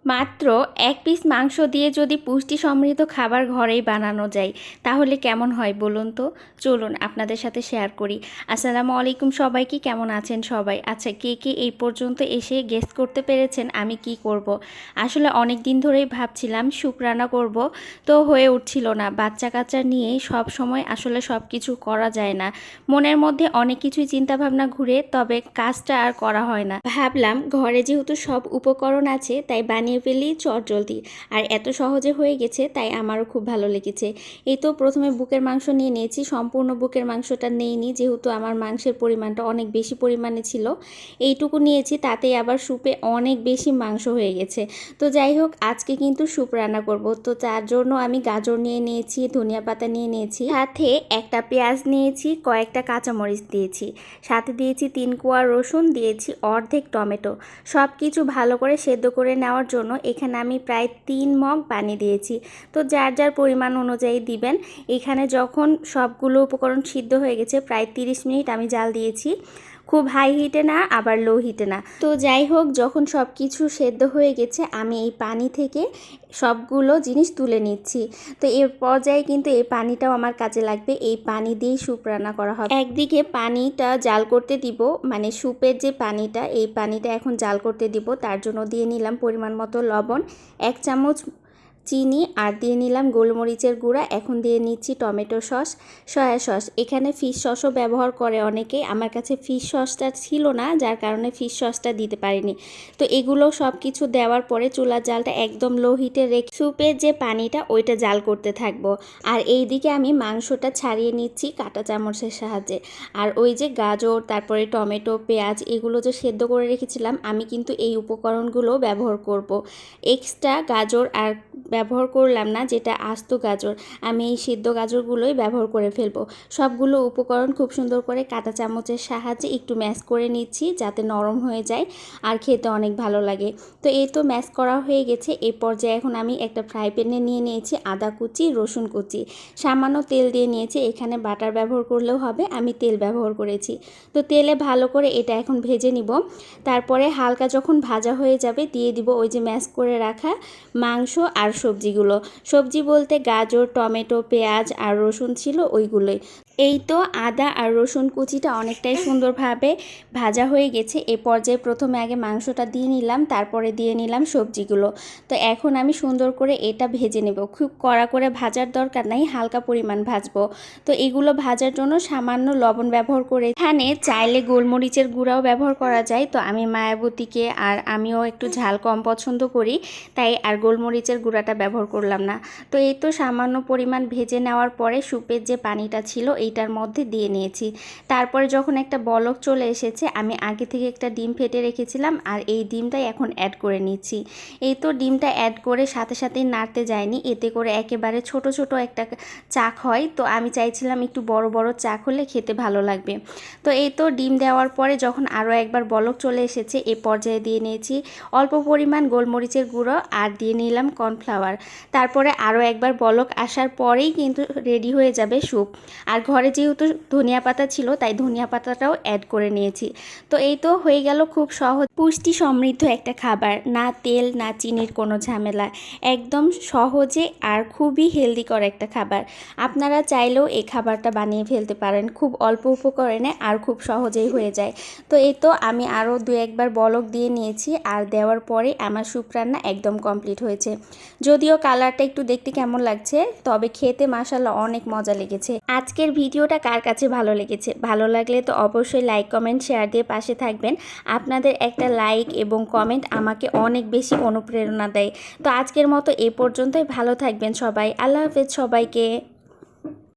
মাত্র এক পিস মাংস দিয়ে যদি পুষ্টি সমৃদ্ধ খাবার ঘরেই বানানো যায় তাহলে কেমন হয় বলুন তো। চলুন আপনাদের সাথে শেয়ার করি। আসসালামু আলাইকুম সবাইকে, কেমন আছেন সবাই? আচ্ছা, কে কে এই পর্যন্ত এসে গেস করতে পেরেছেন আমি কি করব। আসলে অনেক দিন ধরেই ভাবছিলাম স্যুপ রান্না করব, তো হয়ে উঠছিল না। বাচ্চা কাচ্চা নিয়েই সব সময় আসলে সব কিছু করা যায় না। মনের মধ্যে অনেক কিছুই চিন্তাভাবনা ঘুরে, তবে কাজটা আর করা হয় না। ভাবলাম ঘরে যেহেতু সব উপকরণ আছে তাই বানিয়ে ফেলি চটজলদি। আর এত সহজে হয়ে গেছে তাই আমারও খুব ভালো লেগেছে। এই তো প্রথমে বুকের মাংস নিয়ে নিয়েছি। সম্পূর্ণ বুকের মাংসটা নেইনি, যেহেতু আমার মাংসের পরিমাণটা অনেক বেশি পরিমাণে ছিল। এইটুকু নিয়েছি, তাতেই আবার স্যুপে অনেক বেশি মাংস হয়ে গেছে। তো যাই হোক, আজকে কিন্তু স্যুপ রান্না করব। তো তার জন্য আমি গাজর নিয়ে নিয়েছি, ধনিয়া পাতা নিয়ে নিয়েছি, সাথে একটা পেঁয়াজ নিয়েছি, কয়েকটা কাঁচামরিচ দিয়েছি, সাথে দিয়েছি 3 কোয়া রসুন, দিয়েছি অর্ধেক টমেটো। সব কিছু ভালো করে সেদ্ধ করে নেওয়ার জন্য এখানে আমি প্রায় 3 মগ পানি দিয়েছি। তো যার যার পরিমাণ অনুযায়ী দিবেন। এখানে যখন সবগুলো উপকরণ সিদ্ধ হয়ে গেছে, প্রায় 30 মিনিট আমি জাল দিয়েছি। খুব হাই হিটে না, আবার লো হিটে না। তো যাই হোক, যখন সব কিছু সেদ্ধ হয়ে গেছে আমি এই পানি থেকে সবগুলো জিনিস তুলে নিচ্ছি। তো এর পর্যায়ে কিন্তু এই পানিটাও আমার কাজে লাগবে। এই পানি দিয়েই স্যুপ রান্না করা হবে। একদিকে পানিটা জাল করতে দিব, মানে স্যুপের যে পানিটা, এই পানিটা এখন জাল করতে দিব। তার জন্য দিয়ে নিলাম পরিমাণ মতো লবণ, 1 চামচ চিনি, আর দিয়ে নিলাম গোলমরিচের গুঁড়া। এখন দিয়ে নিচ্ছি টমেটো সস, সয়া সস। এখানে ফিশ সসও ব্যবহার করে অনেকেই। আমার কাছে ফিশ সসটা ছিল না, যার কারণে ফিশ সসটা দিতে পারিনি। তো এগুলো সব কিছু দেওয়ার পরে চুলার জালটা একদম লো হিটে রেখে স্যুপের যে পানিটা ওইটা জাল করতে থাকবো। আর এই দিকে আমি মাংসটা ছাড়িয়ে নিচ্ছি কাঁটা চামচের সাহায্যে। আর ওই যে গাজর, তারপরে টমেটো, পেঁয়াজ, এগুলো যে সেদ্ধ করে রেখেছিলাম, আমি কিন্তু এই উপকরণগুলো ব্যবহার করব। এক্সট্রা গাজর আর ব্যবহার করলাম না, যেটা আস্ত গাজর, আমি এই সিদ্ধ গাজরগুলোই ব্যবহার করে ফেলবো। সবগুলো উপকরণ খুব সুন্দর করে কাঁটা চামচের সাহায্যে একটু ম্যাশ করে নিচ্ছি, যাতে নরম হয়ে যায় আর খেতে অনেক ভালো লাগে। তো এই তো ম্যাশ করা হয়ে গেছে। এই পর্যায়ে এখন আমি একটা ফ্রাই প্যানে নিয়ে নিয়েছি আদা কুচি, রসুন কুচি, সামান্য তেল দিয়ে নিয়েছি। এখানে বাটার ব্যবহার করলেও হবে, আমি তেল ব্যবহার করেছি। তো তেলে ভালো করে এটা এখন ভেজে নিব। তারপরে হালকা যখন ভাজা হয়ে যাবে দিয়ে দিব ওই যে ম্যাশ করে রাখা মাংস আর সবজিগুলো। সবজি বলতে গাজর, টমেটো, পেঁয়াজ আর রসুন ছিল ওইগুলোই। এই তো আদা আর রসুন কুচিটা অনেকটাই সুন্দরভাবে ভাজা হয়ে গেছে। এ পর্যায়ে প্রথমে আগে মাংসটা দিয়ে নিলাম, তারপরে দিয়ে নিলাম সবজিগুলো। তো এখন আমি সুন্দর করে এটা ভেজে নেব। খুব কড়া করে ভাজার দরকার নাই, হালকা পরিমাণ ভাজবো। তো এগুলো ভাজার জন্য সামান্য লবণ ব্যবহার করে, এখানে চাইলে গোলমরিচের গুঁড়াও ব্যবহার করা যায়। তো আমি মায়াবতীকে আর আমিও একটু ঝাল কম পছন্দ করি, তাই আর গোলমরিচের গুঁড়াটা ব্যবহার করলাম না। তো এই তো সামান্য পরিমাণ ভেজে নেওয়ার পরে স্যুপের যে পানিটা ছিল এইটার মধ্যে দিয়ে নিয়েছি। তারপরে যখন একটা বলক চলে এসেছে, আমি আগে থেকে একটা ডিম ফেটে রেখেছিলাম, আর এই ডিমটাই এখন অ্যাড করে নিচ্ছি। এই তো ডিমটা অ্যাড করে সাথে সাথেই নাড়তে যায়নি, এতে করে একেবারে ছোট ছোট একটা চাক হয়। তো আমি চাইছিলাম একটু বড় বড় চাক হলে খেতে ভালো লাগবে। তো এই তো ডিম দেওয়ার পরে যখন আরও একবার বলক চলে এসেছে, এই পর্যায়ে দিয়ে নিয়েছি অল্প পরিমাণ গোলমরিচের গুঁড়ো, আর দিয়ে নিলাম কর্নফ্লাওয়ার। তারপরে আরও একবার বলক আসার পরেই কিন্তু রেডি হয়ে যাবে স্যুপ। আর ঘরে যেহেতু ধনিয়া পাতা ছিল, তাই ধনিয়া পাতাটাও অ্যাড করে নিয়েছি। তো এই তো হয়ে গেল খুব সহজ পুষ্টি সমৃদ্ধ একটা খাবার। না তেল না চিনির কোনো ঝামেলা, একদম সহজে আর খুবই হেলদিকর একটা খাবার। আপনারা চাইলেও এই খাবারটা বানিয়ে ফেলতে পারেন, খুব অল্প উপকরণে আর খুব সহজেই হয়ে যায়। তো এই তো আমি আরও 2-1 বার বলক দিয়ে নিয়েছি, আর দেওয়ার পরে আমার স্যুপ রান্না একদম কমপ্লিট হয়েছে। যদিও কালারটা একটু দেখতে কেমন লাগছে, তবে খেতে মাশাআল্লাহ অনেক মজা লেগেছে। আজকের ভিডিওটা কার কাছে ভালো লেগেছে? ভালো লাগলে তো অবশ্যই লাইক, কমেন্ট, শেয়ার দিয়ে পাশে থাকবেন। আপনাদের একটা লাইক এবং কমেন্ট আমাকে অনেক বেশি অনুপ্রেরণা দেয়। তো আজকের মতো এ পর্যন্তই। ভালো থাকবেন সবাই। আল্লাহ হাফেজ সবাইকে।